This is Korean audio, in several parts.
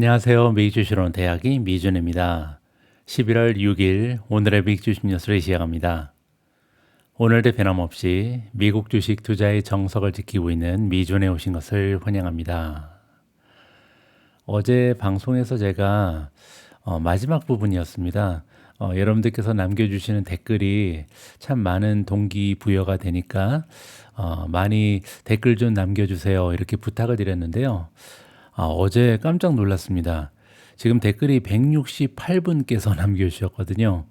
안녕하세요. 미주시론 대학의 미준입니다. 11월 6일 오늘의 빅주식 뉴스를 시작합니다. 오늘도 변함없이 미국 주식 투자의 정석을 지키고 있는 미준에 오신 것을 환영합니다. 어제 방송에서 제가 마지막 부분이었습니다. 여러분들께서 남겨주시는 댓글이 참 많은 동기부여가 되니까 많이 댓글 좀 남겨주세요. 이렇게 부탁을 드렸는데요. 어제 깜짝 놀랐습니다. 지금 댓글이 168분께서 남겨주셨거든요.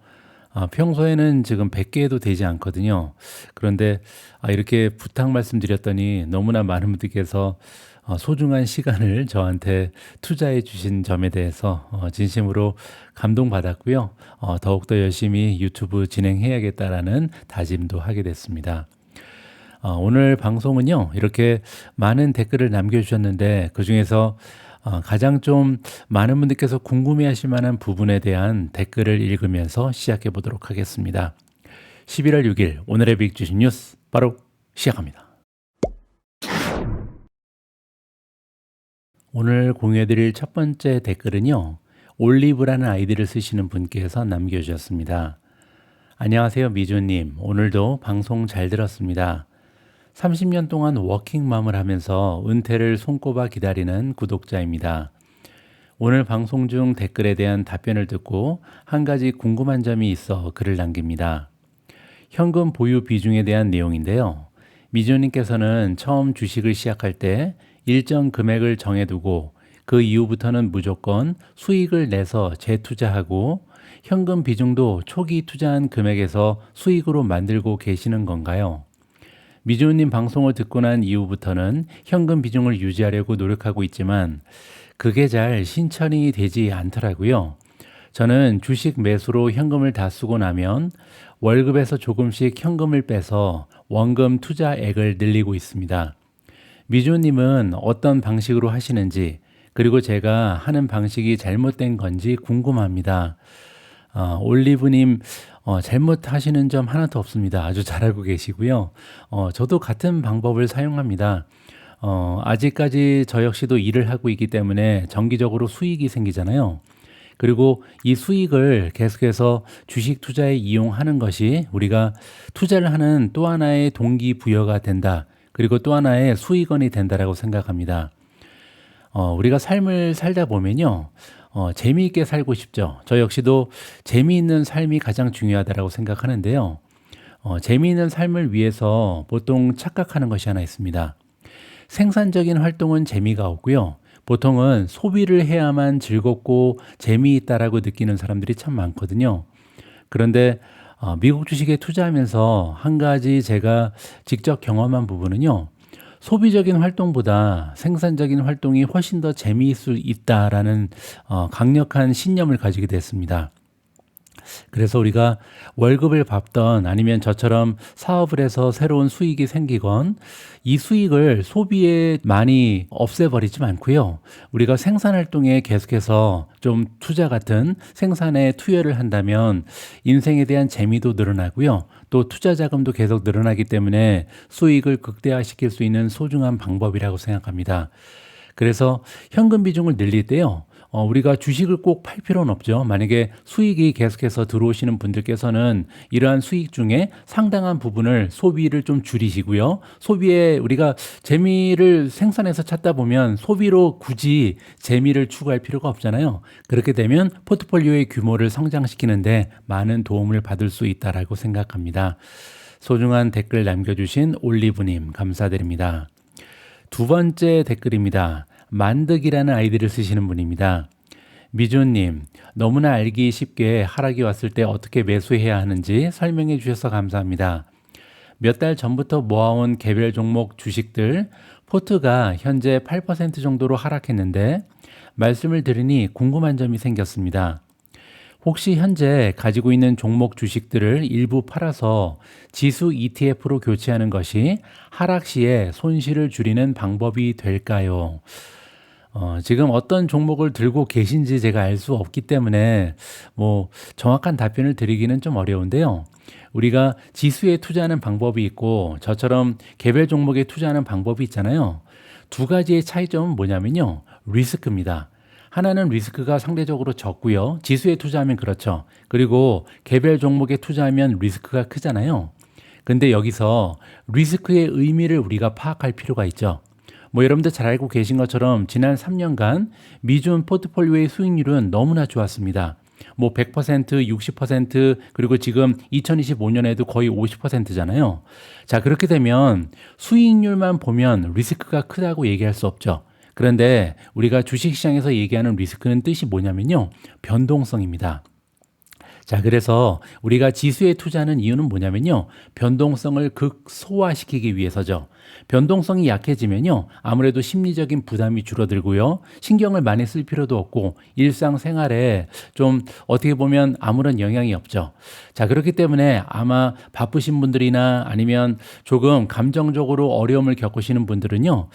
평소에는 지금 100개도 되지 않거든요. 그런데 이렇게 부탁 말씀드렸더니 너무나 많은 분들께서 소중한 시간을 저한테 투자해 주신 점에 대해서 진심으로 감동받았고요. 더욱더 열심히 유튜브 진행해야겠다라는 다짐도 하게 됐습니다. 오늘 방송은요, 이렇게 많은 댓글을 남겨주셨는데 그중에서 가장 좀 많은 분들께서 궁금해 하실 만한 부분에 대한 댓글을 읽으면서 시작해 보도록 하겠습니다. 11월 6일 오늘의 빅주식 뉴스 바로 시작합니다. 오늘 공유해드릴 첫 번째 댓글은요, 올리브라는 아이디를 쓰시는 분께서 남겨주셨습니다. 안녕하세요, 미주님. 오늘도 방송 잘 들었습니다. 30년 동안 워킹맘을 하면서 은퇴를 손꼽아 기다리는 구독자입니다. 오늘 방송 중 댓글에 대한 답변을 듣고 한 가지 궁금한 점이 있어 글을 남깁니다. 현금 보유 비중에 대한 내용인데요. 미주님께서는 처음 주식을 시작할 때 일정 금액을 정해두고 그 이후부터는 무조건 수익을 내서 재투자하고 현금 비중도 초기 투자한 금액에서 수익으로 만들고 계시는 건가요? 미주님 방송을 듣고 난 이후부터는 현금 비중을 유지하려고 노력하고 있지만 그게 잘 실천이 되지 않더라고요. 저는 주식 매수로 현금을 다 쓰고 나면 월급에서 조금씩 현금을 빼서 원금 투자액을 늘리고 있습니다. 미주님은 어떤 방식으로 하시는지 그리고 제가 하는 방식이 잘못된 건지 궁금합니다. 올리브님 잘못하시는 점 하나도 없습니다. 아주 잘 알고 계시고요. 저도 같은 방법을 사용합니다. 아직까지 저 역시도 일을 하고 있기 때문에 정기적으로 수익이 생기잖아요. 그리고 이 수익을 계속해서 주식 투자에 이용하는 것이 우리가 투자를 하는 또 하나의 동기부여가 된다. 그리고 또 하나의 수익원이 된다라고 생각합니다. 우리가 삶을 살다 보면요. 재미있게 살고 싶죠. 저 역시도 재미있는 삶이 가장 중요하다고 생각하는데요. 재미있는 삶을 위해서 보통 착각하는 것이 하나 있습니다. 생산적인 활동은 재미가 없고요. 보통은 소비를 해야만 즐겁고 재미있다라고 느끼는 사람들이 참 많거든요. 그런데 미국 주식에 투자하면서 한 가지 제가 직접 경험한 부분은요. 소비적인 활동보다 생산적인 활동이 훨씬 더 재미있을 수 있다라는 강력한 신념을 가지게 됐습니다. 그래서 우리가 월급을 받던 아니면 저처럼 사업을 해서 새로운 수익이 생기건 이 수익을 소비에 많이 없애버리지 않고요. 우리가 생산활동에 계속해서 좀 투자 같은 생산에 투여를 한다면 인생에 대한 재미도 늘어나고요. 또 투자 자금도 계속 늘어나기 때문에 수익을 극대화시킬 수 있는 소중한 방법이라고 생각합니다. 그래서 현금 비중을 늘릴 때요. 우리가 주식을 꼭 팔 필요는 없죠. 만약에 수익이 계속해서 들어오시는 분들께서는 이러한 수익 중에 상당한 부분을 소비를 좀 줄이시고요. 소비에 우리가 재미를 생산해서 찾다 보면 소비로 굳이 재미를 추구할 필요가 없잖아요. 그렇게 되면 포트폴리오의 규모를 성장시키는데 많은 도움을 받을 수 있다라고 생각합니다. 소중한 댓글 남겨주신 올리브님 감사드립니다. 두 번째 댓글입니다. 만득이라는 아이디를 쓰시는 분입니다. 미주님, 너무나 알기 쉽게 하락이 왔을 때 어떻게 매수해야 하는지 설명해 주셔서 감사합니다. 몇 달 전부터 모아온 개별 종목 주식들 포트가 현재 8% 정도로 하락했는데 말씀을 들으니 궁금한 점이 생겼습니다. 혹시 현재 가지고 있는 종목 주식들을 일부 팔아서 지수 ETF로 교체하는 것이 하락 시에 손실을 줄이는 방법이 될까요? 지금 어떤 종목을 들고 계신지 제가 알 수 없기 때문에 정확한 답변을 드리기는 좀 어려운데요. 우리가 지수에 투자하는 방법이 있고 저처럼 개별 종목에 투자하는 방법이 있잖아요. 두 가지의 차이점은 뭐냐면요. 리스크입니다. 하나는 리스크가 상대적으로 적고요. 지수에 투자하면 그렇죠. 그리고 개별 종목에 투자하면 리스크가 크잖아요. 근데 여기서 리스크의 의미를 우리가 파악할 필요가 있죠. 뭐 여러분들 잘 알고 계신 것처럼 지난 3년간 미준 포트폴리오의 수익률은 너무나 좋았습니다. 뭐 100%, 60% 그리고 지금 2025년에도 거의 50%잖아요. 자, 그렇게 되면 수익률만 보면 리스크가 크다고 얘기할 수 없죠. 그런데 우리가 주식시장에서 얘기하는 리스크는 뜻이 뭐냐면요. 변동성입니다. 자, 그래서 우리가 지수에 투자하는 이유는 뭐냐면요. 변동성을 극소화시키기 위해서죠. 변동성이 약해지면요. 아무래도 심리적인 부담이 줄어들고요. 신경을 많이 쓸 필요도 없고 일상생활에 좀 어떻게 보면 아무런 영향이 없죠. 자, 그렇기 때문에 아마 바쁘신 분들이나 아니면 조금 감정적으로 어려움을 겪으시는 분들은요.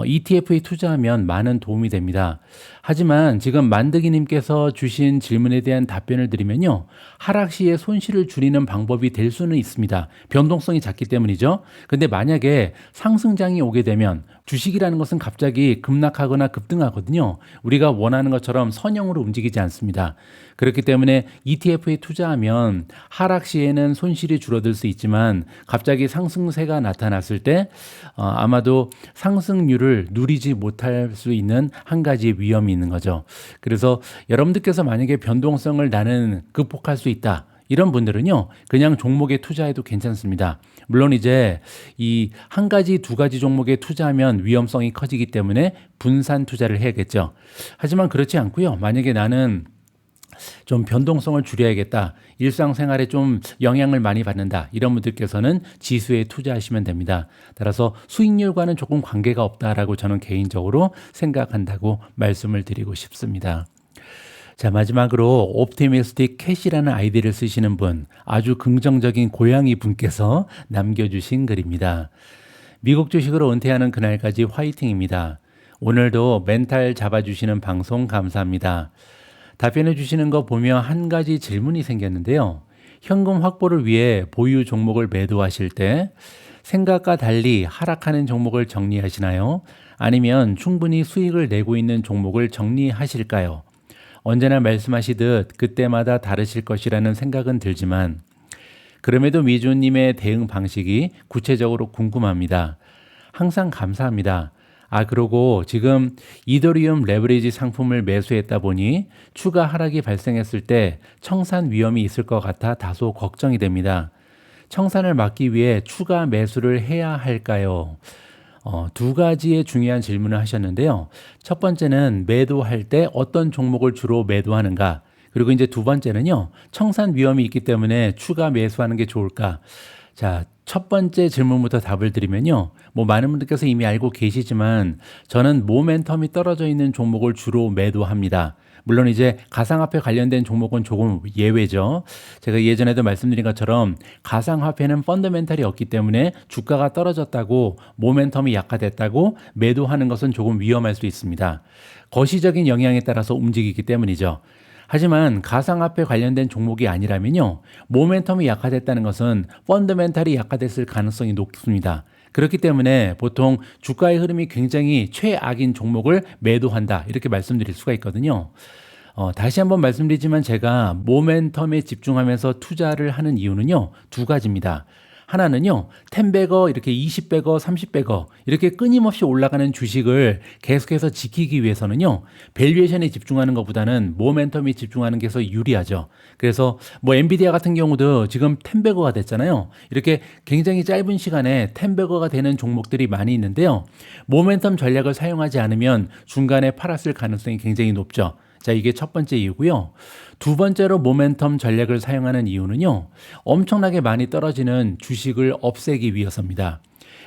ETF에 투자하면 많은 도움이 됩니다. 하지만 지금 만드기님께서 주신 질문에 대한 답변을 드리면요. 하락 시에 손실을 줄이는 방법이 될 수는 있습니다. 변동성이 작기 때문이죠. 근데 만약에 상승장이 오게 되면 주식이라는 것은 갑자기 급락하거나 급등하거든요. 우리가 원하는 것처럼 선형으로 움직이지 않습니다. 그렇기 때문에 ETF에 투자하면 하락 시에는 손실이 줄어들 수 있지만 갑자기 상승세가 나타났을 때 아마도 상승률을 누리지 못할 수 있는 한 가지 위험이 있는 거죠. 그래서 여러분들께서 만약에 변동성을 나는 극복할 수 있다. 이런 분들은요, 그냥 종목에 투자해도 괜찮습니다. 물론 이제 이 한 가지, 두 가지 종목에 투자하면 위험성이 커지기 때문에 분산 투자를 해야겠죠. 하지만 그렇지 않고요. 만약에 나는 좀 변동성을 줄여야겠다. 일상생활에 좀 영향을 많이 받는다. 이런 분들께서는 지수에 투자하시면 됩니다. 따라서 수익률과는 조금 관계가 없다라고 저는 개인적으로 생각한다고 말씀을 드리고 싶습니다. 자, 마지막으로 옵티미스틱 캐시라는 아이디를 쓰시는 분, 아주 긍정적인 고양이 분께서 남겨주신 글입니다. 미국 주식으로 은퇴하는 그날까지 화이팅입니다. 오늘도 멘탈 잡아주시는 방송 감사합니다. 답변해 주시는 거 보며 한 가지 질문이 생겼는데요. 현금 확보를 위해 보유 종목을 매도하실 때 생각과 달리 하락하는 종목을 정리하시나요? 아니면 충분히 수익을 내고 있는 종목을 정리하실까요? 언제나 말씀하시듯 그때마다 다르실 것이라는 생각은 들지만 그럼에도 미주님의 대응 방식이 구체적으로 궁금합니다. 항상 감사합니다. 그리고 지금 이더리움 레버리지 상품을 매수했다 보니 추가 하락이 발생했을 때 청산 위험이 있을 것 같아 다소 걱정이 됩니다. 청산을 막기 위해 추가 매수를 해야 할까요? 두 가지의 중요한 질문을 하셨는데요. 첫 번째는 매도할 때 어떤 종목을 주로 매도하는가? 그리고 이제 두 번째는요. 청산 위험이 있기 때문에 추가 매수하는 게 좋을까? 자, 첫 번째 질문부터 답을 드리면요. 뭐 많은 분들께서 이미 알고 계시지만 저는 모멘텀이 떨어져 있는 종목을 주로 매도합니다. 물론 이제 가상화폐 관련된 종목은 조금 예외죠. 제가 예전에도 말씀드린 것처럼 가상화폐는 펀더멘탈이 없기 때문에 주가가 떨어졌다고 모멘텀이 약화됐다고 매도하는 것은 조금 위험할 수 있습니다. 거시적인 영향에 따라서 움직이기 때문이죠. 하지만 가상화폐 관련된 종목이 아니라면요. 모멘텀이 약화됐다는 것은 펀더멘탈이 약화됐을 가능성이 높습니다. 그렇기 때문에 보통 주가의 흐름이 굉장히 최악인 종목을 매도한다 이렇게 말씀드릴 수가 있거든요. 다시 한번 말씀드리지만 제가 모멘텀에 집중하면서 투자를 하는 이유는요. 두 가지입니다. 하나는요. 10배거 이렇게 20배거 30배거 이렇게 끊임없이 올라가는 주식을 계속해서 지키기 위해서는요. 밸류에이션에 집중하는 것보다는 모멘텀에 집중하는 게 더 유리하죠. 그래서 뭐 엔비디아 같은 경우도 지금 10배거가 됐잖아요. 이렇게 굉장히 짧은 시간에 10배거가 되는 종목들이 많이 있는데요. 모멘텀 전략을 사용하지 않으면 중간에 팔았을 가능성이 굉장히 높죠. 자, 이게 첫 번째 이유고요. 두 번째로 모멘텀 전략을 사용하는 이유는요. 엄청나게 많이 떨어지는 주식을 없애기 위해서입니다.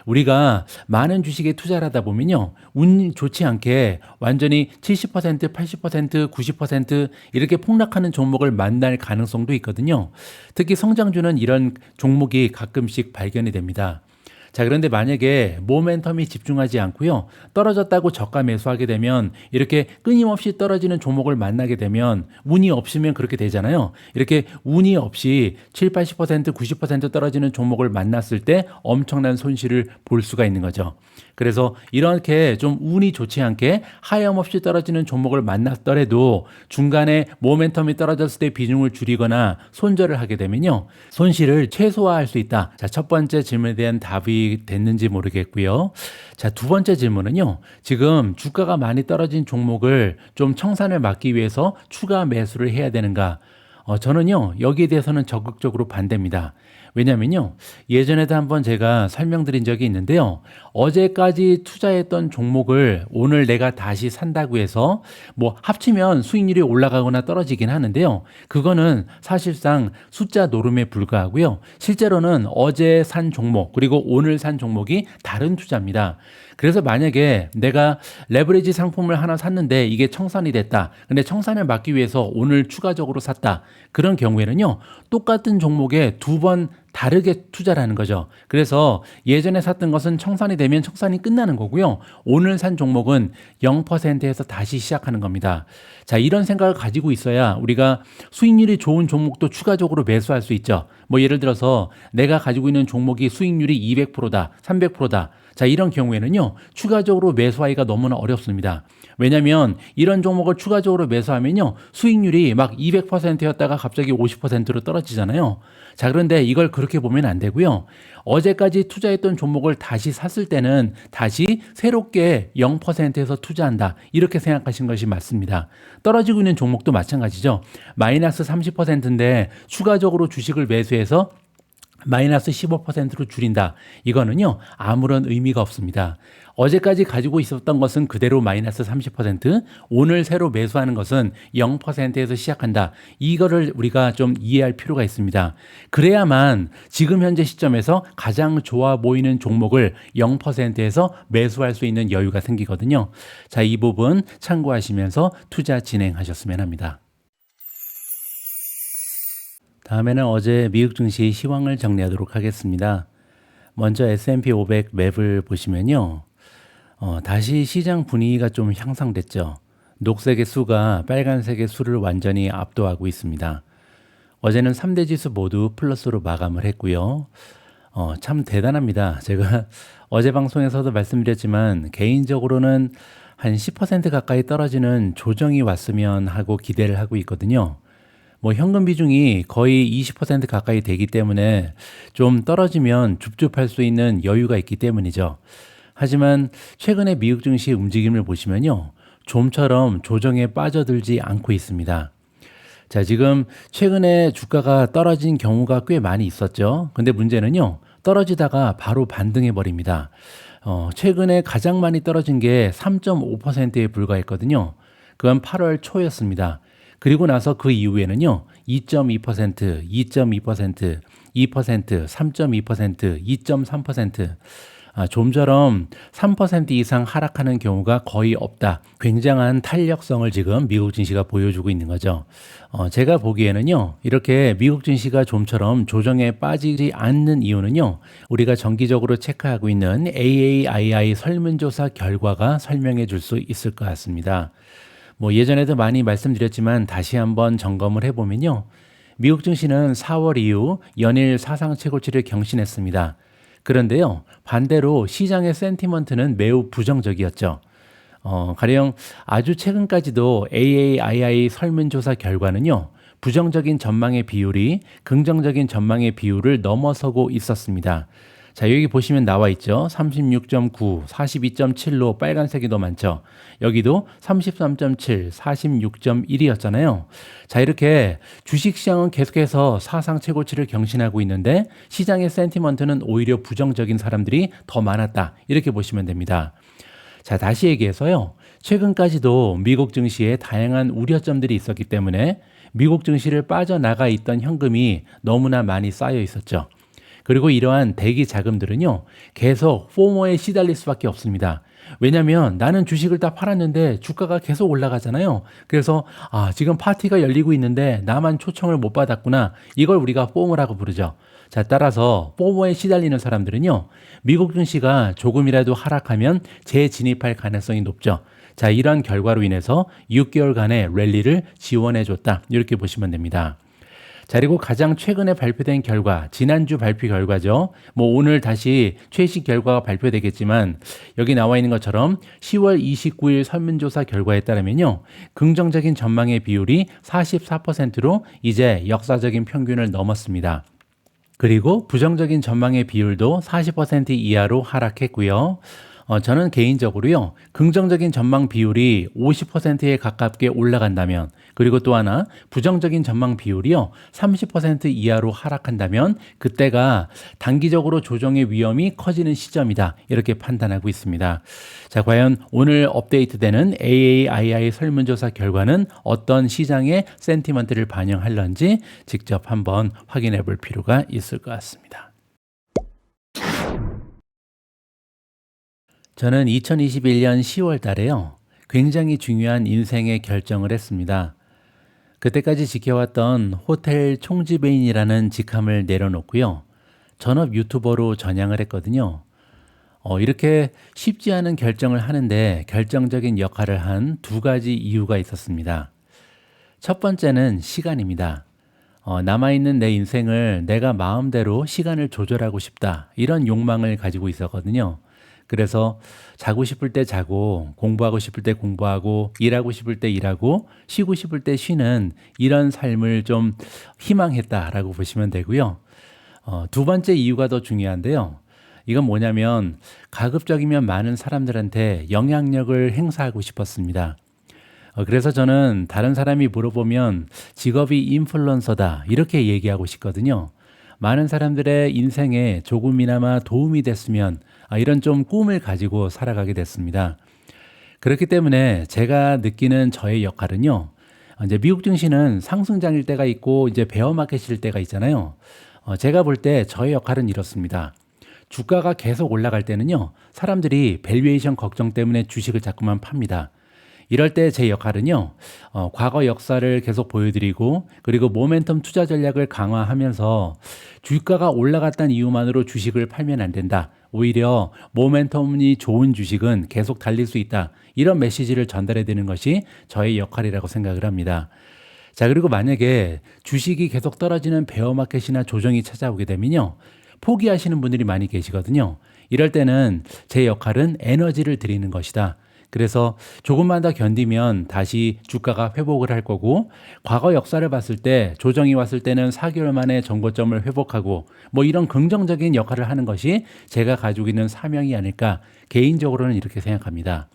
우리가 많은 주식에 투자를 하다 보면요. 운이 좋지 않게 완전히 70%, 80%, 90% 이렇게 폭락하는 종목을 만날 가능성도 있거든요. 특히 성장주는 이런 종목이 가끔씩 발견이 됩니다. 자, 그런데 만약에 모멘텀이 집중하지 않고요. 떨어졌다고 저가 매수하게 되면 이렇게 끊임없이 떨어지는 종목을 만나게 되면 운이 없으면 그렇게 되잖아요. 이렇게 운이 없이 7, 80%, 90% 떨어지는 종목을 만났을 때 엄청난 손실을 볼 수가 있는 거죠. 그래서 이렇게 좀 운이 좋지 않게 하염없이 떨어지는 종목을 만났더라도 중간에 모멘텀이 떨어졌을 때 비중을 줄이거나 손절을 하게 되면요. 손실을 최소화할 수 있다. 자, 첫 번째 질문에 대한 답이 됐는지 모르겠고요. 자, 두 번째 질문은요. 지금 주가가 많이 떨어진 종목을 좀 청산을 막기 위해서 추가 매수를 해야 되는가? 저는요, 여기에 대해서는 적극적으로 반대입니다. 왜냐면요, 예전에도 한번 제가 설명드린 적이 있는데요. 어제까지 투자했던 종목을 오늘 내가 다시 산다고 해서 뭐 합치면 수익률이 올라가거나 떨어지긴 하는데요. 그거는 사실상 숫자 노름에 불과하고요. 실제로는 어제 산 종목, 그리고 오늘 산 종목이 다른 투자입니다. 그래서 만약에 내가 레버리지 상품을 하나 샀는데 이게 청산이 됐다. 근데 청산을 막기 위해서 오늘 추가적으로 샀다. 그런 경우에는요. 똑같은 종목에 두 번 다르게 투자를 하는 거죠. 그래서 예전에 샀던 것은 청산이 되면 청산이 끝나는 거고요. 오늘 산 종목은 0%에서 다시 시작하는 겁니다. 자, 이런 생각을 가지고 있어야 우리가 수익률이 좋은 종목도 추가적으로 매수할 수 있죠. 뭐 예를 들어서 내가 가지고 있는 종목이 수익률이 200%다, 300%다. 자, 이런 경우에는요, 추가적으로 매수하기가 너무나 어렵습니다. 왜냐하면 이런 종목을 추가적으로 매수하면요, 수익률이 막 200%였다가 갑자기 50%로 떨어지잖아요. 자, 그런데 이걸 그렇게 보면 안 되고요. 어제까지 투자했던 종목을 다시 샀을 때는 다시 새롭게 0%에서 투자한다. 이렇게 생각하신 것이 맞습니다. 떨어지고 있는 종목도 마찬가지죠. 마이너스 30%인데 추가적으로 주식을 매수해서 마이너스 15%로 줄인다. 이거는요, 아무런 의미가 없습니다. 어제까지 가지고 있었던 것은 그대로 마이너스 30%, 오늘 새로 매수하는 것은 0%에서 시작한다. 이거를 우리가 좀 이해할 필요가 있습니다. 그래야만 지금 현재 시점에서 가장 좋아 보이는 종목을 0%에서 매수할 수 있는 여유가 생기거든요. 자, 이 부분 참고하시면서 투자 진행하셨으면 합니다. 다음에는 어제 미국 증시 시황을 정리하도록 하겠습니다. 먼저 S&P 500 맵을 보시면요. 다시 시장 분위기가 좀 향상됐죠. 녹색의 수가 빨간색의 수를 완전히 압도하고 있습니다. 어제는 3대 지수 모두 플러스로 마감을 했고요. 참 대단합니다. 제가 어제 방송에서도 말씀드렸지만 개인적으로는 한 10% 가까이 떨어지는 조정이 왔으면 하고 기대를 하고 있거든요. 뭐 현금 비중이 거의 20% 가까이 되기 때문에 좀 떨어지면 줍줍할 수 있는 여유가 있기 때문이죠. 하지만 최근에 미국 증시 움직임을 보시면요. 좀처럼 조정에 빠져들지 않고 있습니다. 자, 지금 최근에 주가가 떨어진 경우가 꽤 많이 있었죠. 근데 문제는요. 떨어지다가 바로 반등해 버립니다. 최근에 가장 많이 떨어진 게 3.5%에 불과했거든요. 그건 8월 초였습니다. 그리고 나서 그 이후에는요, 2.2%, 2.2%, 2%, 3.2%, 2.3%, 좀처럼 3% 이상 하락하는 경우가 거의 없다. 굉장한 탄력성을 지금 미국 증시가 보여주고 있는 거죠. 제가 보기에는요, 이렇게 미국 증시가 좀처럼 조정에 빠지지 않는 이유는요, 우리가 정기적으로 체크하고 있는 AAII 설문조사 결과가 설명해 줄 수 있을 것 같습니다. 뭐 예전에도 많이 말씀드렸지만 다시 한번 점검을 해보면요. 미국 증시는 4월 이후 연일 사상 최고치를 경신했습니다. 그런데요. 반대로 시장의 센티먼트는 매우 부정적이었죠. 가령 아주 최근까지도 AAII 설문조사 결과는요. 부정적인 전망의 비율이 긍정적인 전망의 비율을 넘어서고 있었습니다. 자, 여기 보시면 나와 있죠. 36.9, 42.7로 빨간색이 더 많죠. 여기도 33.7, 46.1이었잖아요. 자, 이렇게 주식시장은 계속해서 사상 최고치를 경신하고 있는데 시장의 센티먼트는 오히려 부정적인 사람들이 더 많았다. 이렇게 보시면 됩니다. 자, 다시 얘기해서요. 최근까지도 미국 증시에 다양한 우려점들이 있었기 때문에 미국 증시를 빠져나가 있던 현금이 너무나 많이 쌓여 있었죠. 그리고 이러한 대기 자금들은요, 계속 포모에 시달릴 수밖에 없습니다. 왜냐하면 나는 주식을 다 팔았는데 주가가 계속 올라가잖아요. 그래서 지금 파티가 열리고 있는데 나만 초청을 못 받았구나. 이걸 우리가 포모라고 부르죠. 자, 따라서 포모에 시달리는 사람들은요, 미국 증시가 조금이라도 하락하면 재진입할 가능성이 높죠. 자, 이런 결과로 인해서 6개월간의 랠리를 지원해줬다. 이렇게 보시면 됩니다. 자, 그리고 가장 최근에 발표된 결과, 지난주 발표 결과죠. 뭐 오늘 다시 최신 결과가 발표되겠지만 여기 나와 있는 것처럼 10월 29일 설문조사 결과에 따르면요. 긍정적인 전망의 비율이 44%로 이제 역사적인 평균을 넘었습니다. 그리고 부정적인 전망의 비율도 40% 이하로 하락했고요. 저는 개인적으로요, 긍정적인 전망 비율이 50%에 가깝게 올라간다면, 그리고 또 하나, 부정적인 전망 비율이요, 30% 이하로 하락한다면, 그때가 단기적으로 조정의 위험이 커지는 시점이다. 이렇게 판단하고 있습니다. 자, 과연 오늘 업데이트되는 AAII 설문조사 결과는 어떤 시장의 센티먼트를 반영할런지 직접 한번 확인해 볼 필요가 있을 것 같습니다. 저는 2021년 10월 달에요, 굉장히 중요한 인생의 결정을 했습니다. 그때까지 지켜왔던 호텔 총지배인이라는 직함을 내려놓고요, 전업 유튜버로 전향을 했거든요. 이렇게 쉽지 않은 결정을 하는데 결정적인 역할을 한 두 가지 이유가 있었습니다. 첫 번째는 시간입니다. 남아있는 내 인생을 내가 마음대로 시간을 조절하고 싶다. 이런 욕망을 가지고 있었거든요. 그래서 자고 싶을 때 자고, 공부하고 싶을 때 공부하고, 일하고 싶을 때 일하고, 쉬고 싶을 때 쉬는 이런 삶을 좀 희망했다라고 보시면 되고요. 두 번째 이유가 더 중요한데요. 이건 뭐냐면 가급적이면 많은 사람들한테 영향력을 행사하고 싶었습니다. 그래서 저는 다른 사람이 물어보면 직업이 인플루언서다 이렇게 얘기하고 싶거든요. 많은 사람들의 인생에 조금이나마 도움이 됐으면 이런 좀 꿈을 가지고 살아가게 됐습니다. 그렇기 때문에 제가 느끼는 저의 역할은요. 이제 미국 증시는 상승장일 때가 있고 이제 베어마켓일 때가 있잖아요. 제가 볼 때 저의 역할은 이렇습니다. 주가가 계속 올라갈 때는요. 사람들이 밸류에이션 걱정 때문에 주식을 자꾸만 팝니다. 이럴 때 제 역할은요, 과거 역사를 계속 보여드리고, 그리고 모멘텀 투자 전략을 강화하면서 주가가 올라갔다는 이유만으로 주식을 팔면 안 된다. 오히려 모멘텀이 좋은 주식은 계속 달릴 수 있다. 이런 메시지를 전달해 드리는 것이 저의 역할이라고 생각을 합니다. 자, 그리고 만약에 주식이 계속 떨어지는 베어마켓이나 조정이 찾아오게 되면요, 포기하시는 분들이 많이 계시거든요. 이럴 때는 제 역할은 에너지를 드리는 것이다. 그래서 조금만 더 견디면 다시 주가가 회복을 할 거고, 과거 역사를 봤을 때 조정이 왔을 때는 4개월 만에 정고점을 회복하고 뭐 이런 긍정적인 역할을 하는 것이 제가 가지고 있는 사명이 아닐까, 개인적으로는 이렇게 생각합니다.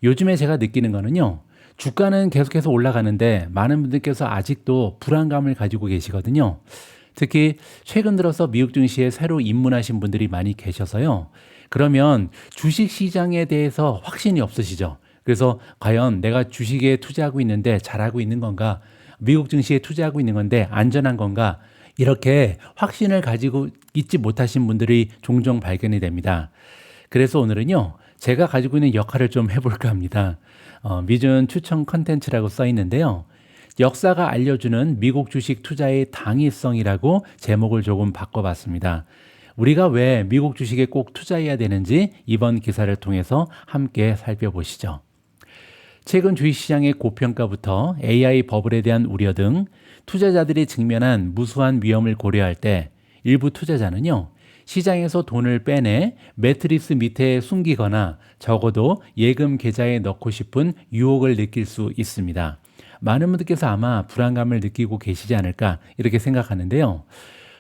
요즘에 제가 느끼는 거는요, 주가는 계속해서 올라가는데 많은 분들께서 아직도 불안감을 가지고 계시거든요. 특히 최근 들어서 미국 증시에 새로 입문하신 분들이 많이 계셔서요. 그러면 주식 시장에 대해서 확신이 없으시죠? 그래서 과연 내가 주식에 투자하고 있는데 잘하고 있는 건가? 미국 증시에 투자하고 있는 건데 안전한 건가? 이렇게 확신을 가지고 있지 못하신 분들이 종종 발견이 됩니다. 그래서 오늘은요, 제가 가지고 있는 역할을 좀 해볼까 합니다. 미준 추천 컨텐츠라고 써 있는데요. 역사가 알려주는 미국 주식 투자의 당위성이라고 제목을 조금 바꿔봤습니다. 우리가 왜 미국 주식에 꼭 투자해야 되는지 이번 기사를 통해서 함께 살펴보시죠. 최근 주식시장의 고평가부터 AI 버블에 대한 우려 등 투자자들이 직면한 무수한 위험을 고려할 때 일부 투자자는요, 시장에서 돈을 빼내 매트리스 밑에 숨기거나 적어도 예금 계좌에 넣고 싶은 유혹을 느낄 수 있습니다. 많은 분들께서 아마 불안감을 느끼고 계시지 않을까 이렇게 생각하는데요.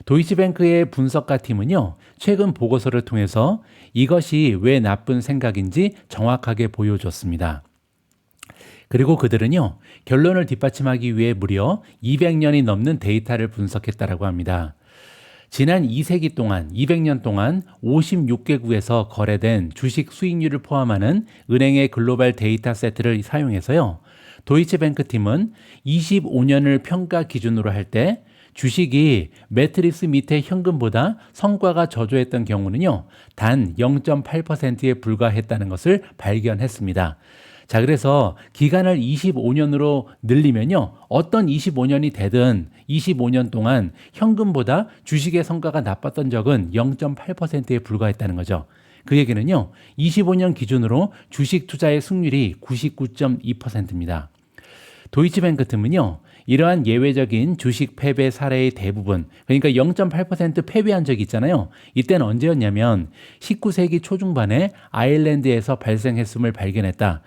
도이치뱅크의 분석가 팀은요, 최근 보고서를 통해서 이것이 왜 나쁜 생각인지 정확하게 보여줬습니다. 그리고 그들은요, 결론을 뒷받침하기 위해 무려 200년이 넘는 데이터를 분석했다라고 합니다. 지난 2세기 동안, 200년 동안 56개국에서 거래된 주식 수익률을 포함하는 은행의 글로벌 데이터 세트를 사용해서요, 도이치뱅크 팀은 25년을 평가 기준으로 할 때 주식이 매트리스 밑에 현금보다 성과가 저조했던 경우는요, 단 0.8%에 불과했다는 것을 발견했습니다. 자, 그래서 기간을 25년으로 늘리면요. 어떤 25년이 되든 25년 동안 현금보다 주식의 성과가 나빴던 적은 0.8%에 불과했다는 거죠. 그 얘기는요. 25년 기준으로 주식 투자의 승률이 99.2%입니다. 도이치뱅크 틈은요. 이러한 예외적인 주식 패배 사례의 대부분, 그러니까 0.8% 패배한 적이 있잖아요. 이때는 언제였냐면 19세기 초중반에 아일랜드에서 발생했음을 발견했다.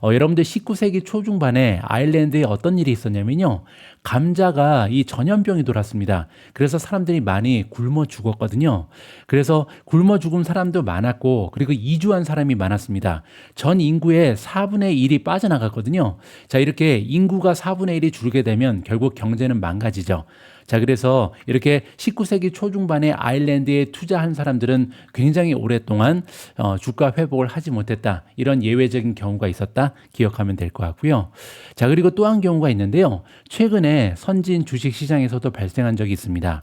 여러분들 19세기 초중반에 아일랜드에 어떤 일이 있었냐면요. 감자가 이 전염병이 돌았습니다. 그래서 사람들이 많이 굶어 죽었거든요. 그래서 굶어 죽은 사람도 많았고, 그리고 이주한 사람이 많았습니다. 전 인구의 4분의 1이 빠져나갔거든요. 자, 이렇게 인구가 4분의 1이 줄게 되면 결국 경제는 망가지죠. 자, 그래서 이렇게 19세기 초중반에 아일랜드에 투자한 사람들은 굉장히 오랫동안 주가 회복을 하지 못했다. 이런 예외적인 경우가 있었다. 기억하면 될 것 같고요. 자, 그리고 또 한 경우가 있는데요. 최근에 선진 주식 시장에서도 발생한 적이 있습니다.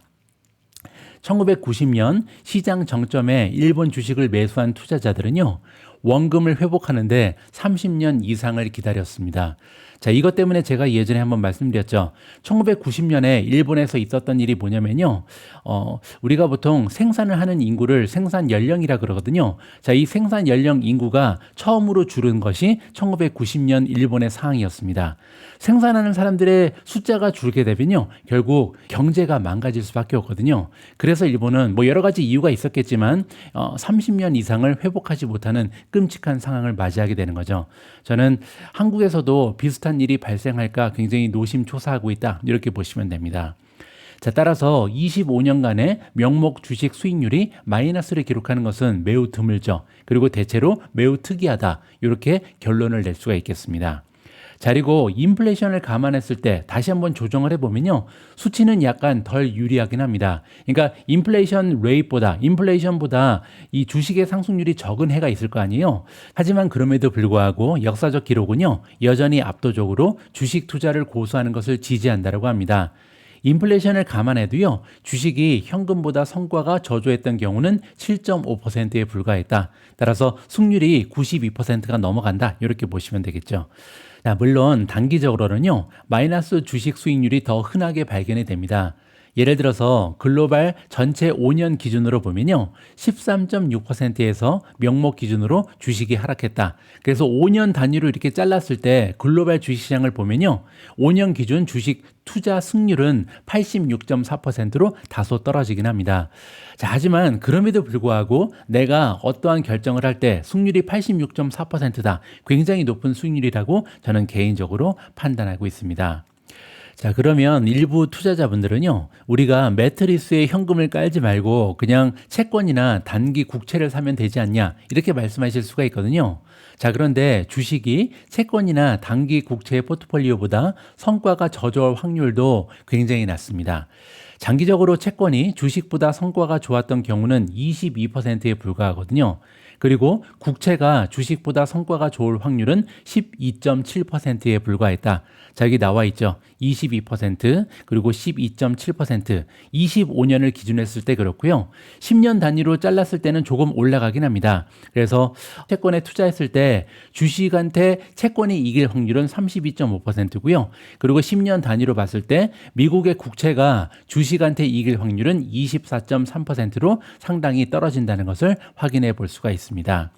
1990년 시장 정점에 일본 주식을 매수한 투자자들은요. 원금을 회복하는데 30년 이상을 기다렸습니다. 자, 이것 때문에 제가 예전에 한번 말씀드렸죠. 1990년에 일본에서 있었던 일이 뭐냐면요. 우리가 보통 생산을 하는 인구를 생산 연령이라 그러거든요. 자, 이 생산 연령 인구가 처음으로 줄은 것이 1990년 일본의 상황이었습니다. 생산하는 사람들의 숫자가 줄게 되면요. 결국 경제가 망가질 수밖에 없거든요. 그래서 일본은 뭐 여러 가지 이유가 있었겠지만 30년 이상을 회복하지 못하는 끔찍한 상황을 맞이하게 되는 거죠. 저는 한국에서도 비슷한 일이 발생할까 굉장히 노심초사하고 있다. 이렇게 보시면 됩니다. 자, 따라서 25년간의 명목 주식 수익률이 마이너스를 기록하는 것은 매우 드물죠. 그리고 대체로 매우 특이하다. 이렇게 결론을 낼 수가 있겠습니다. 자, 그리고 인플레이션을 감안했을 때 다시 한번 조정을 해보면요. 수치는 약간 덜 유리하긴 합니다. 그러니까 인플레이션보다 이 주식의 상승률이 적은 해가 있을 거 아니에요. 하지만 그럼에도 불구하고 역사적 기록은요. 여전히 압도적으로 주식 투자를 고수하는 것을 지지한다고 합니다. 인플레이션을 감안해도요. 주식이 현금보다 성과가 저조했던 경우는 7.5%에 불과했다. 따라서 승률이 92%가 넘어간다. 이렇게 보시면 되겠죠. 자, 물론 단기적으로는요. 마이너스 주식 수익률이 더 흔하게 발견이 됩니다. 예를 들어서 글로벌 전체 5년 기준으로 보면요. 13.6%에서 명목 기준으로 주식이 하락했다. 그래서 5년 단위로 이렇게 잘랐을 때 글로벌 주식시장을 보면요. 5년 기준 주식 투자 승률은 86.4%로 다소 떨어지긴 합니다. 자, 하지만 그럼에도 불구하고 내가 어떠한 결정을 할 때 승률이 86.4%다. 굉장히 높은 수익률이라고 저는 개인적으로 판단하고 있습니다. 자, 그러면 일부 투자자분들은요, 우리가 매트리스에 현금을 깔지 말고 그냥 채권이나 단기 국채를 사면 되지 않냐, 이렇게 말씀하실 수가 있거든요. 자, 그런데 주식이 채권이나 단기 국채의 포트폴리오보다 성과가 저조할 확률도 굉장히 낮습니다. 장기적으로 채권이 주식보다 성과가 좋았던 경우는 22%에 불과하거든요. 그리고 국채가 주식보다 성과가 좋을 확률은 12.7%에 불과했다. 자, 여기 나와 있죠. 22% 그리고 12.7% 25년을 기준으로 했을 때 그렇고요. 10년 단위로 잘랐을 때는 조금 올라가긴 합니다. 그래서 채권에 투자했을 때 주식한테 채권이 이길 확률은 32.5%고요. 그리고 10년 단위로 봤을 때 미국의 국채가 주식한테 이길 확률은 24.3%로 상당히 떨어진다는 것을 확인해 볼 수가 있습니다.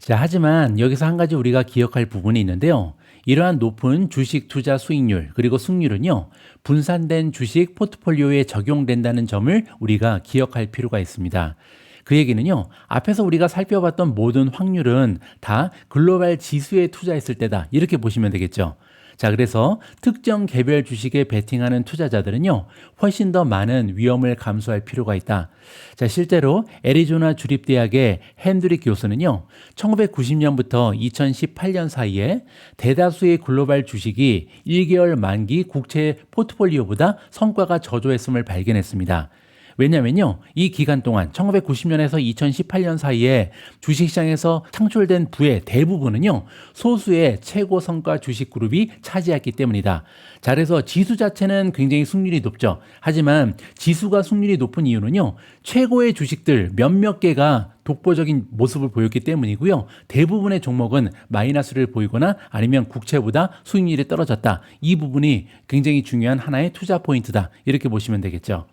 자, 하지만 여기서 한 가지 우리가 기억할 부분이 있는데요. 이러한 높은 주식 투자 수익률 그리고 승률은요. 분산된 주식 포트폴리오에 적용된다는 점을 우리가 기억할 필요가 있습니다. 그 얘기는요. 앞에서 우리가 살펴봤던 모든 확률은 다 글로벌 지수에 투자했을 때다. 이렇게 보시면 되겠죠. 자, 그래서 특정 개별 주식에 베팅하는 투자자들은요, 훨씬 더 많은 위험을 감수할 필요가 있다. 자, 실제로 애리조나 주립대학의 헨드릭 교수는요, 1990년부터 2018년 사이에 대다수의 글로벌 주식이 1개월 만기 국채 포트폴리오보다 성과가 저조했음을 발견했습니다. 왜냐면요, 이 기간 동안 1990년에서 2018년 사이에 주식시장에서 창출된 부의 대부분은요, 소수의 최고 성과 주식 그룹이 차지했기 때문이다. 자, 그래서 지수 자체는 굉장히 승률이 높죠. 하지만 지수가 승률이 높은 이유는요, 최고의 주식들 몇몇 개가 독보적인 모습을 보였기 때문이고요. 대부분의 종목은 마이너스를 보이거나 아니면 국채보다 수익률이 떨어졌다. 이 부분이 굉장히 중요한 하나의 투자 포인트다. 이렇게 보시면 되겠죠.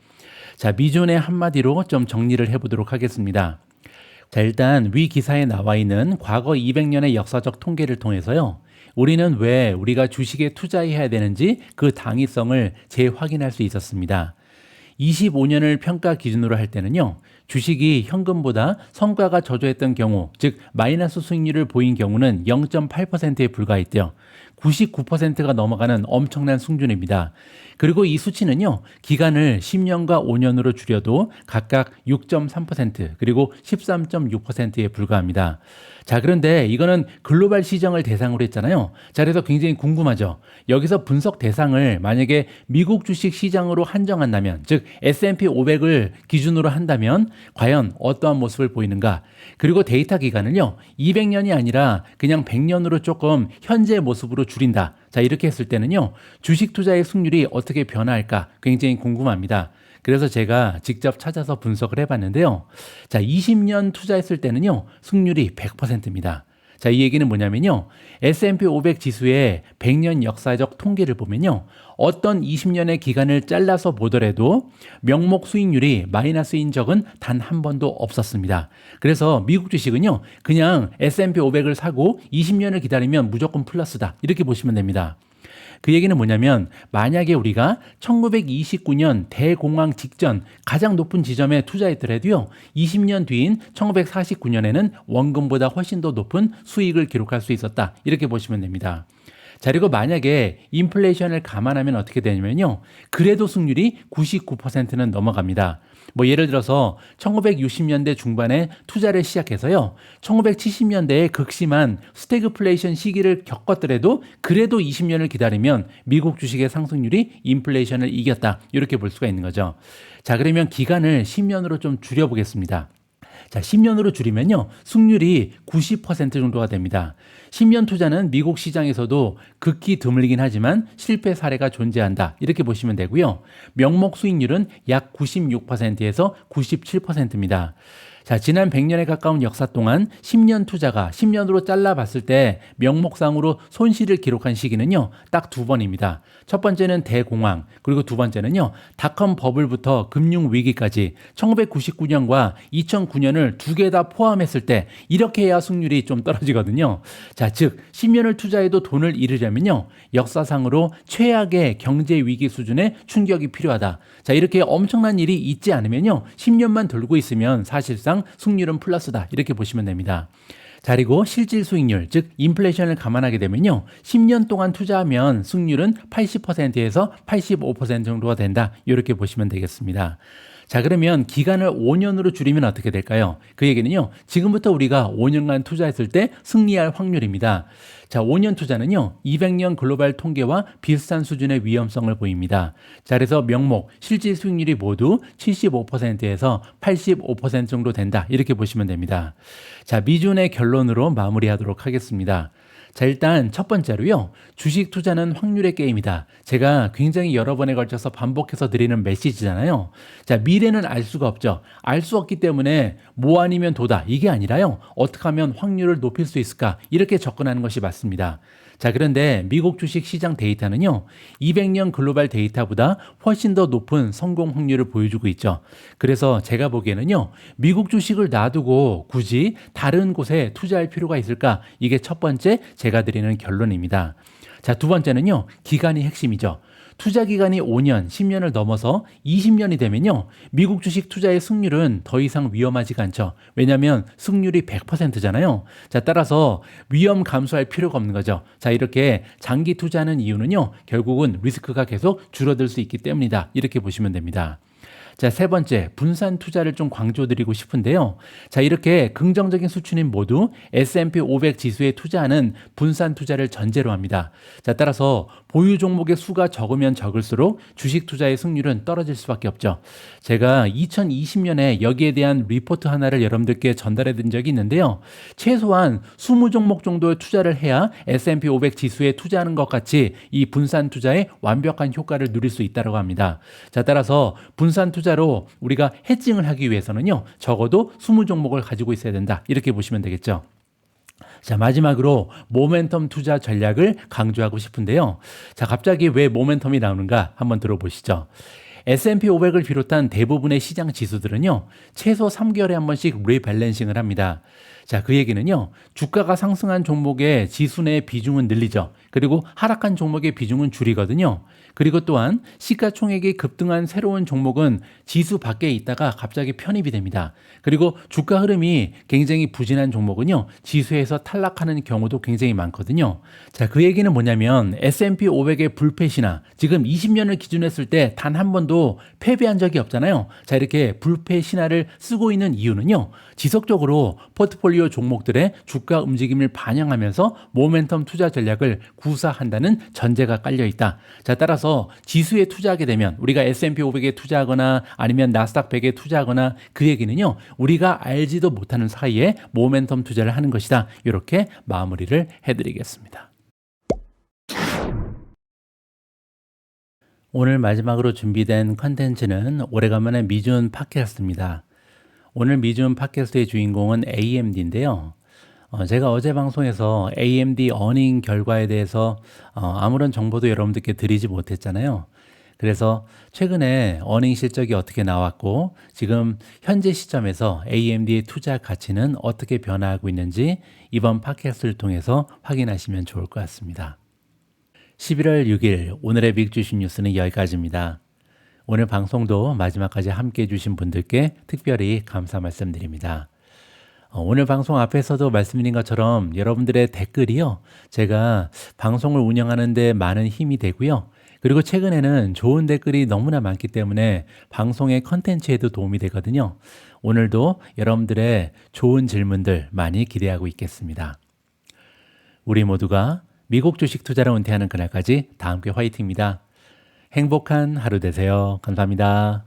자, 미존의 한마디로 좀 정리를 해보도록 하겠습니다. 자, 일단 위 기사에 나와 있는 과거 200년의 역사적 통계를 통해서요. 우리는 왜 우리가 주식에 투자해야 되는지 그 당위성을 재확인할 수 있었습니다. 25년을 평가 기준으로 할 때는요. 주식이 현금보다 성과가 저조했던 경우, 즉 마이너스 수익률을 보인 경우는 0.8%에 불과했대요. 99%가 넘어가는 엄청난 수준입니다. 그리고 이 수치는요. 기간을 10년과 5년으로 줄여도 각각 6.3% 그리고 13.6%에 불과합니다. 자, 그런데 이거는 글로벌 시장을 대상으로 했잖아요. 자, 그래서 굉장히 궁금하죠. 여기서 분석 대상을 만약에 미국 주식 시장으로 한정한다면, 즉 S&P 500을 기준으로 한다면 과연 어떠한 모습을 보이는가? 그리고 데이터 기간을요. 200년이 아니라 그냥 100년으로 조금 현재의 모습으로 줄인다. 자, 이렇게 했을 때는요. 주식 투자의 수익률이 어떻게 변화할까? 굉장히 궁금합니다. 그래서 제가 직접 찾아서 분석을 해봤는데요. 자, 20년 투자했을 때는요, 수익률이 100%입니다. 자, 이 얘기는 뭐냐면요. S&P 500 지수의 100년 역사적 통계를 보면요. 어떤 20년의 기간을 잘라서 보더라도 명목 수익률이 마이너스인 적은 단 한 번도 없었습니다. 그래서 미국 주식은요. 그냥 S&P 500을 사고 20년을 기다리면 무조건 플러스다. 이렇게 보시면 됩니다. 그 얘기는 뭐냐면 만약에 우리가 1929년 대공황 직전 가장 높은 지점에 투자했더라도요. 20년 뒤인 1949년에는 원금보다 훨씬 더 높은 수익을 기록할 수 있었다. 이렇게 보시면 됩니다. 자, 그리고 만약에 인플레이션을 감안하면 어떻게 되냐면요. 그래도 수익률이 99%는 넘어갑니다. 뭐 예를 들어서 1960년대 중반에 투자를 시작해서요. 1970년대에 극심한 스태그플레이션 시기를 겪었더라도 그래도 20년을 기다리면 미국 주식의 상승률이 인플레이션을 이겼다. 이렇게 볼 수가 있는 거죠. 자, 그러면 기간을 10년으로 좀 줄여보겠습니다. 자, 10년으로 줄이면요. 수익률이 90% 정도가 됩니다. 10년 투자는 미국 시장에서도 극히 드물긴 하지만 실패 사례가 존재한다. 이렇게 보시면 되고요. 명목 수익률은 약 96%에서 97%입니다. 자, 지난 100년에 가까운 역사 동안 10년 투자가 10년으로 잘라봤을 때 명목상으로 손실을 기록한 시기는요. 딱 두 번입니다. 첫 번째는 대공황, 그리고 두 번째는요. 닷컴 버블부터 금융위기까지 1999년과 2009년을 두 개 다 포함했을 때 이렇게 해야 수익률이 좀 떨어지거든요. 자, 즉 10년을 투자해도 돈을 잃으려면요. 역사상으로 최악의 경제 위기 수준의 충격이 필요하다. 자, 이렇게 엄청난 일이 있지 않으면요. 10년만 돌고 있으면 사실상 수익률은 플러스다. 이렇게 보시면 됩니다. 자, 그리고 실질 수익률, 즉 인플레이션을 감안하게 되면요. 10년 동안 투자하면 수익률은 80%에서 85% 정도가 된다. 이렇게 보시면 되겠습니다. 자, 그러면 기간을 5년으로 줄이면 어떻게 될까요? 그 얘기는요. 지금부터 우리가 5년간 투자했을 때 승리할 확률입니다. 자, 5년 투자는요. 200년 글로벌 통계와 비슷한 수준의 위험성을 보입니다. 자, 그래서 명목, 실질 수익률이 모두 75%에서 85% 정도 된다. 이렇게 보시면 됩니다. 자, 미준의 결론으로 마무리하도록 하겠습니다. 자, 일단 첫 번째로요. 주식 투자는 확률의 게임이다. 제가 굉장히 여러 번에 걸쳐서 반복해서 드리는 메시지잖아요. 자, 미래는 알 수가 없죠. 알 수 없기 때문에 뭐 아니면 도다. 이게 아니라요. 어떻게 하면 확률을 높일 수 있을까? 이렇게 접근하는 것이 맞습니다. 자, 그런데 미국 주식 시장 데이터는요. 200년 글로벌 데이터보다 훨씬 더 높은 성공 확률을 보여주고 있죠. 그래서 제가 보기에는요. 미국 주식을 놔두고 굳이 다른 곳에 투자할 필요가 있을까? 이게 첫 번째 제가 드리는 결론입니다. 자, 두 번째는요. 기간이 핵심이죠. 투자 기간이 5년, 10년을 넘어서 20년이 되면요. 미국 주식 투자의 승률은 더 이상 위험하지가 않죠. 왜냐하면 승률이 100%잖아요. 자, 따라서 위험 감수할 필요가 없는 거죠. 자, 이렇게 장기 투자하는 이유는요. 결국은 리스크가 계속 줄어들 수 있기 때문이다. 이렇게 보시면 됩니다. 자, 세 번째, 분산 투자를 좀 강조드리고 싶은데요. 자, 이렇게 긍정적인 수치는 모두 S&P 500 지수에 투자하는 분산 투자를 전제로 합니다. 자, 따라서 보유 종목의 수가 적으면 적을수록 주식 투자의 승률은 떨어질 수밖에 없죠. 제가 2020년에 여기에 대한 리포트 하나를 여러분들께 전달해 드린 적이 있는데요. 최소한 20종목 정도의 투자를 해야 S&P 500 지수에 투자하는 것 같이 이 분산 투자의 완벽한 효과를 누릴 수 있다고 합니다. 자, 따라서 분산 투자 투자로 우리가 해칭을 하기 위해서는요, 적어도 20종목을 가지고 있어야 된다. 이렇게 보시면 되겠죠. 자, 마지막으로 모멘텀 투자 전략을 강조하고 싶은데요. 자, 갑자기 왜 모멘텀이 나오는가 한번 들어보시죠. S&P 500을 비롯한 대부분의 시장 지수들은요, 최소 3개월에 한 번씩 리밸런싱을 합니다. 자, 그 얘기는요, 주가가 상승한 종목의 지수 내 비중은 늘리죠. 그리고 하락한 종목의 비중은 줄이거든요. 그리고 또한 시가총액이 급등한 새로운 종목은 지수 밖에 있다가 갑자기 편입이 됩니다. 그리고 주가 흐름이 굉장히 부진한 종목은요, 지수에서 탈락하는 경우도 굉장히 많거든요. 자, 그 얘기는 뭐냐면 S&P 500의 불패시나 지금 20년을 기준으로 했을 때 단 한 번도 패배한 적이 없잖아요. 자, 이렇게 불패 신화를 쓰고 있는 이유는요, 지속적으로 포트폴리오 종목들의 주가 움직임을 반영하면서 모멘텀 투자 전략을 구사한다는 전제가 깔려 있다. 자, 따라서 지수에 투자하게 되면 우리가 S&P 500에 투자하거나 아니면 나스닥 100에 투자하거나 그 얘기는요, 우리가 알지도 못하는 사이에 모멘텀 투자를 하는 것이다. 이렇게 마무리를 해드리겠습니다. 오늘 마지막으로 준비된 컨텐츠는 오래간만에 미준 팟캐스트입니다. 오늘 미준 팟캐스트의 주인공은 AMD인데요. 제가 어제 방송에서 AMD 어닝 결과에 대해서 아무런 정보도 여러분들께 드리지 못했잖아요. 그래서 최근에 어닝 실적이 어떻게 나왔고 지금 현재 시점에서 AMD의 투자 가치는 어떻게 변화하고 있는지 이번 팟캐스트를 통해서 확인하시면 좋을 것 같습니다. 11월 6일 오늘의 빅주식 뉴스는 여기까지입니다. 오늘 방송도 마지막까지 함께해 주신 분들께 특별히 감사 말씀드립니다. 오늘 방송 앞에서도 말씀드린 것처럼 여러분들의 댓글이요, 제가 방송을 운영하는 데 많은 힘이 되고요. 그리고 최근에는 좋은 댓글이 너무나 많기 때문에 방송의 컨텐츠에도 도움이 되거든요. 오늘도 여러분들의 좋은 질문들 많이 기대하고 있겠습니다. 우리 모두가 미국 주식 투자를 은퇴하는 그날까지 다 함께 화이팅입니다. 행복한 하루 되세요. 감사합니다.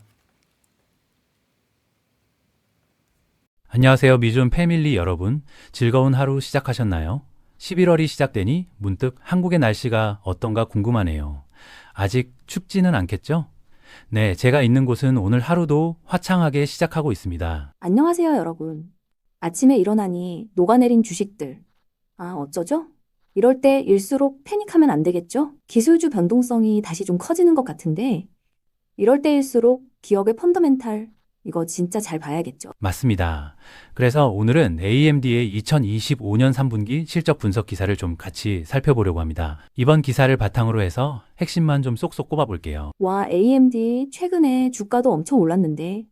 안녕하세요. 미준 패밀리 여러분. 즐거운 하루 시작하셨나요? 11월이 시작되니 문득 한국의 날씨가 어떤가 궁금하네요. 아직 춥지는 않겠죠? 네, 제가 있는 곳은 오늘 하루도 화창하게 시작하고 있습니다. 안녕하세요, 여러분. 아침에 일어나니 녹아내린 주식들. 어쩌죠? 이럴 때일수록 패닉하면 안 되겠죠? 기술주 변동성이 다시 좀 커지는 것 같은데 이럴 때일수록 기업의 펀더멘탈, 이거 진짜 잘 봐야겠죠. 맞습니다. 그래서 오늘은 AMD의 2025년 3분기 실적 분석 기사를 좀 같이 살펴보려고 합니다. 이번 기사를 바탕으로 해서 핵심만 좀 쏙쏙 꼽아볼게요. 와, AMD 최근에 주가도 엄청 올랐는데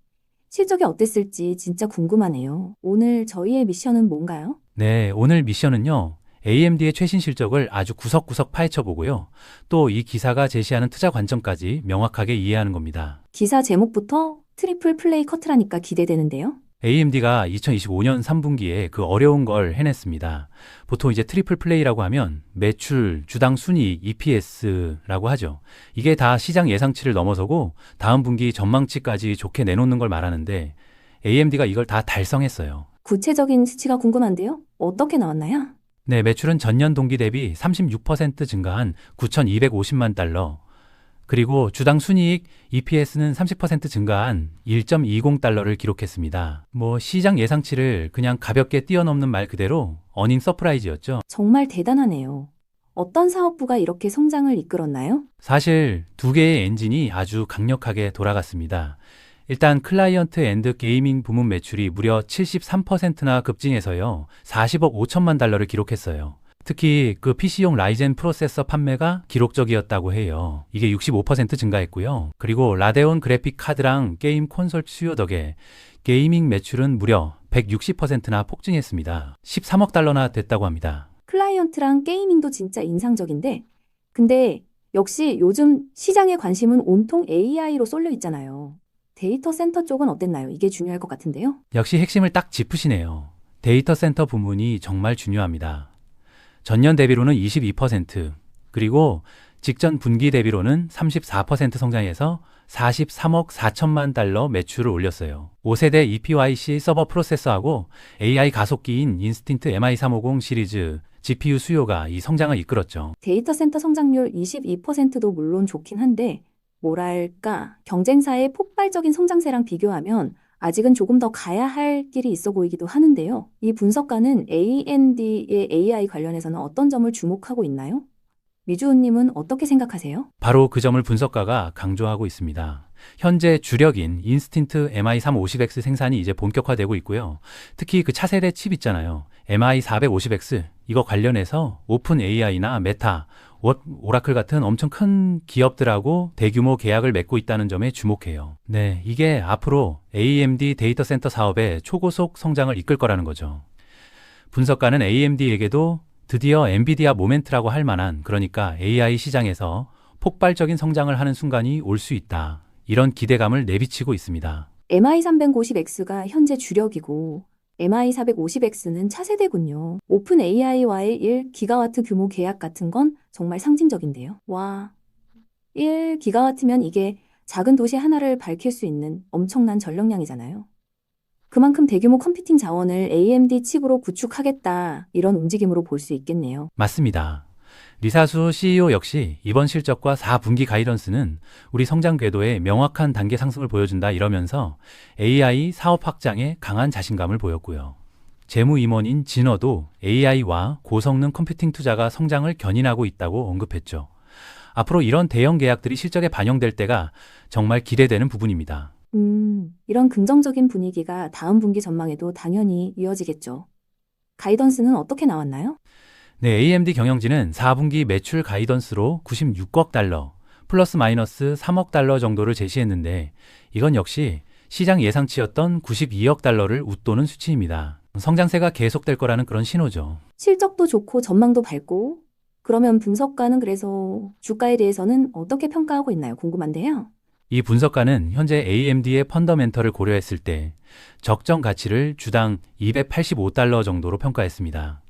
실적이 어땠을지 진짜 궁금하네요. 오늘 저희의 미션은 뭔가요? 네, 오늘 미션은요, AMD의 최신 실적을 아주 구석구석 파헤쳐 보고요. 또 이 기사가 제시하는 투자 관점까지 명확하게 이해하는 겁니다. 기사 제목부터 트리플 플레이 커트라니까 기대되는데요. AMD가 2025년 3분기에 그 어려운 걸 해냈습니다. 보통 이제 트리플 플레이라고 하면 매출, 주당 순이익, EPS라고 하죠. 이게 다 시장 예상치를 넘어서고 다음 분기 전망치까지 좋게 내놓는 걸 말하는데 AMD가 이걸 다 달성했어요. 구체적인 수치가 궁금한데요. 어떻게 나왔나요? 네, 매출은 전년 동기 대비 36% 증가한 9,250만 달러, 그리고 주당 순이익 EPS는 30% 증가한 1.20달러를 기록했습니다. 시장 예상치를 그냥 가볍게 뛰어넘는 말 그대로 어닝 서프라이즈였죠. 정말 대단하네요. 어떤 사업부가 이렇게 성장을 이끌었나요? 사실 두 개의 엔진이 아주 강력하게 돌아갔습니다. 일단 클라이언트 앤드 게이밍 부문 매출이 무려 73%나 급증해서요, 40억 5천만 달러를 기록했어요. 특히 그 PC용 라이젠 프로세서 판매가 기록적이었다고 해요. 이게 65% 증가했고요. 그리고 라데온 그래픽 카드랑 게임 콘솔 수요 덕에 게이밍 매출은 무려 160%나 폭증했습니다. 13억 달러나 됐다고 합니다. 클라이언트랑 게이밍도 진짜 인상적인데, 근데 역시 요즘 시장의 관심은 온통 AI로 쏠려 있잖아요. 데이터 센터 쪽은 어땠나요? 이게 중요할 것 같은데요. 역시 핵심을 딱 짚으시네요. 데이터 센터 부문이 정말 중요합니다. 전년 대비로는 22%, 그리고 직전 분기 대비로는 34% 성장해서 43억 4천만 달러 매출을 올렸어요. 5세대 EPYC 서버 프로세서하고 AI 가속기인 인스틴트 MI350 시리즈 GPU 수요가 이 성장을 이끌었죠. 데이터 센터 성장률 22%도 물론 좋긴 한데 뭐랄까, 경쟁사의 폭발적인 성장세랑 비교하면 아직은 조금 더 가야 할 길이 있어 보이기도 하는데요. 이 분석가는 AMD의 AI 관련해서는 어떤 점을 주목하고 있나요? 미주호님은 어떻게 생각하세요? 바로 그 점을 분석가가 강조하고 있습니다. 현재 주력인 인스틴트 MI350X 생산이 이제 본격화되고 있고요. 특히 그 차세대 칩 있잖아요. MI450X 이거 관련해서 오픈 AI나 메타, 오라클 같은 엄청 큰 기업들하고 대규모 계약을 맺고 있다는 점에 주목해요. 네, 이게 앞으로 AMD 데이터 센터 사업의 초고속 성장을 이끌 거라는 거죠. 분석가는 AMD에게도 드디어 엔비디아 모멘트라고 할 만한, 그러니까 AI 시장에서 폭발적인 성장을 하는 순간이 올 수 있다, 이런 기대감을 내비치고 있습니다. MI350X가 현재 주력이고 MI450X는 차세대군요. 오픈 AI와의 1기가와트 규모 계약 같은 건 정말 상징적인데요. 와, 1기가와트면 이게 작은 도시 하나를 밝힐 수 있는 엄청난 전력량이잖아요. 그만큼 대규모 컴퓨팅 자원을 AMD 칩으로 구축하겠다, 이런 움직임으로 볼 수 있겠네요. 맞습니다. 리사수 CEO 역시 이번 실적과 4분기 가이던스는 우리 성장 궤도의 명확한 단계 상승을 보여준다 이러면서 AI 사업 확장에 강한 자신감을 보였고요. 재무 임원인 진어도 AI와 고성능 컴퓨팅 투자가 성장을 견인하고 있다고 언급했죠. 앞으로 이런 대형 계약들이 실적에 반영될 때가 정말 기대되는 부분입니다. 이런 긍정적인 분위기가 다음 분기 전망에도 당연히 이어지겠죠. 가이던스는 어떻게 나왔나요? 네, AMD 경영진은 4분기 매출 가이던스로 96억 달러, 플러스 마이너스 3억 달러 정도를 제시했는데 이건 역시 시장 예상치였던 92억 달러를 웃도는 수치입니다. 성장세가 계속될 거라는 그런 신호죠. 실적도 좋고 전망도 밝고, 그러면 분석가는 그래서 주가에 대해서는 어떻게 평가하고 있나요? 궁금한데요. 이 분석가는 현재 AMD의 펀더멘털을 고려했을 때 적정 가치를 주당 285달러 정도로 평가했습니다.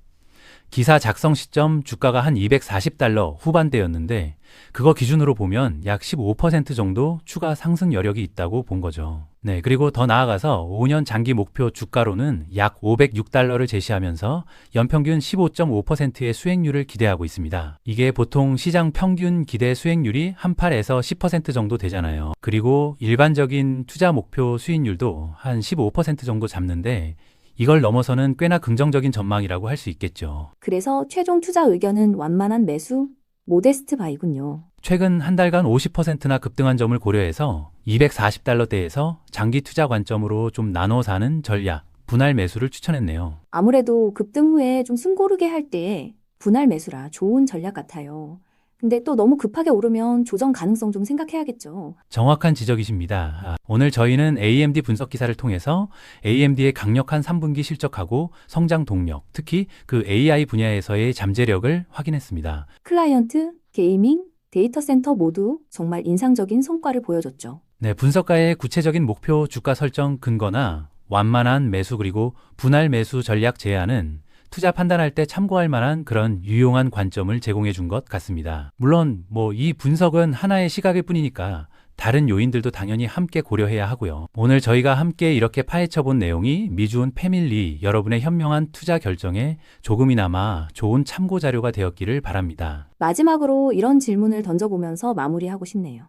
기사 작성 시점 주가가 한 240달러 후반대였는데 그거 기준으로 보면 약 15% 정도 추가 상승 여력이 있다고 본 거죠. 네, 그리고 더 나아가서 5년 장기 목표 주가로는 약 506달러를 제시하면서 연평균 15.5%의 수익률을 기대하고 있습니다. 이게 보통 시장 평균 기대 수익률이 한 8에서 10% 정도 되잖아요. 그리고 일반적인 투자 목표 수익률도 한 15% 정도 잡는데 이걸 넘어서는 꽤나 긍정적인 전망이라고 할 수 있겠죠. 그래서 최종 투자 의견은 완만한 매수, 모데스트 바이군요. 최근 한 달간 50%나 급등한 점을 고려해서 240달러대에서 장기 투자 관점으로 좀 나눠 사는 전략, 분할 매수를 추천했네요. 아무래도 급등 후에 좀 숨고르게 할 때 분할 매수라 좋은 전략 같아요. 근데 또 너무 급하게 오르면 조정 가능성 좀 생각해야겠죠. 정확한 지적이십니다. 오늘 저희는 AMD 분석 기사를 통해서 AMD의 강력한 3분기 실적하고 성장 동력, 특히 그 AI 분야에서의 잠재력을 확인했습니다. 클라이언트, 게이밍, 데이터 센터 모두 정말 인상적인 성과를 보여줬죠. 네, 분석가의 구체적인 목표 주가 설정 근거나 완만한 매수 그리고 분할 매수 전략 제안은 투자 판단할 때 참고할 만한 그런 유용한 관점을 제공해 준 것 같습니다. 물론 이 분석은 하나의 시각일 뿐이니까 다른 요인들도 당연히 함께 고려해야 하고요. 오늘 저희가 함께 이렇게 파헤쳐 본 내용이 미주온 패밀리 여러분의 현명한 투자 결정에 조금이나마 좋은 참고 자료가 되었기를 바랍니다. 마지막으로 이런 질문을 던져보면서 마무리하고 싶네요.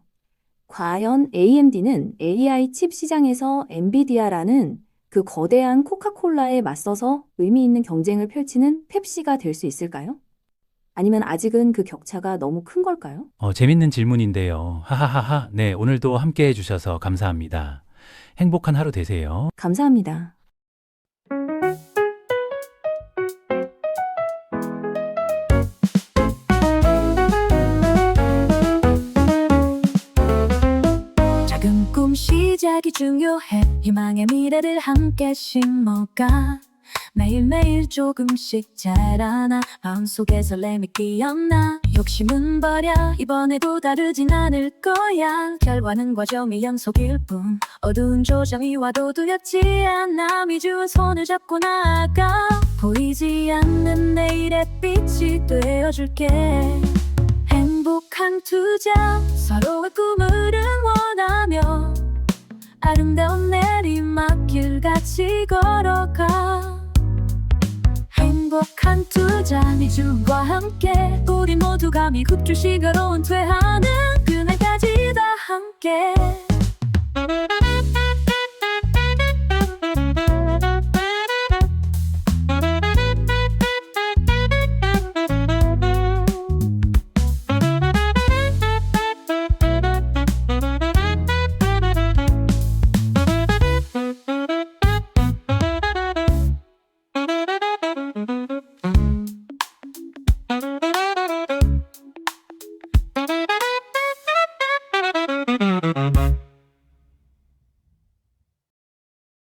과연 AMD는 AI 칩 시장에서 엔비디아라는 그 거대한 코카콜라에 맞서서 의미 있는 경쟁을 펼치는 펩시가 될 수 있을까요? 아니면 아직은 그 격차가 너무 큰 걸까요? 재밌는 질문인데요. 하하하하. 네, 오늘도 함께 해주셔서 감사합니다. 행복한 하루 되세요. 감사합니다. 작은 꿈 시작이 중요해. 희망의 미래를 함께 심어가 매일매일 조금씩 자라나 마음속에 설렘이 끼었나. 욕심은 버려 이번에도 다르진 않을 거야. 결과는 과정의 연속일 뿐 어두운 조정이 와도 두렵지 않아. 미주은 손을 잡고 나아가 보이지 않는 내일의 빛이 되어줄게. 행복한 투자 서로의 꿈을 응원하며 아름다운 내리막길 같이 걸어가. 행복한 투자 미주와 함께 우리 모두가 미국 주식으로 은퇴하는 그날까지 다 함께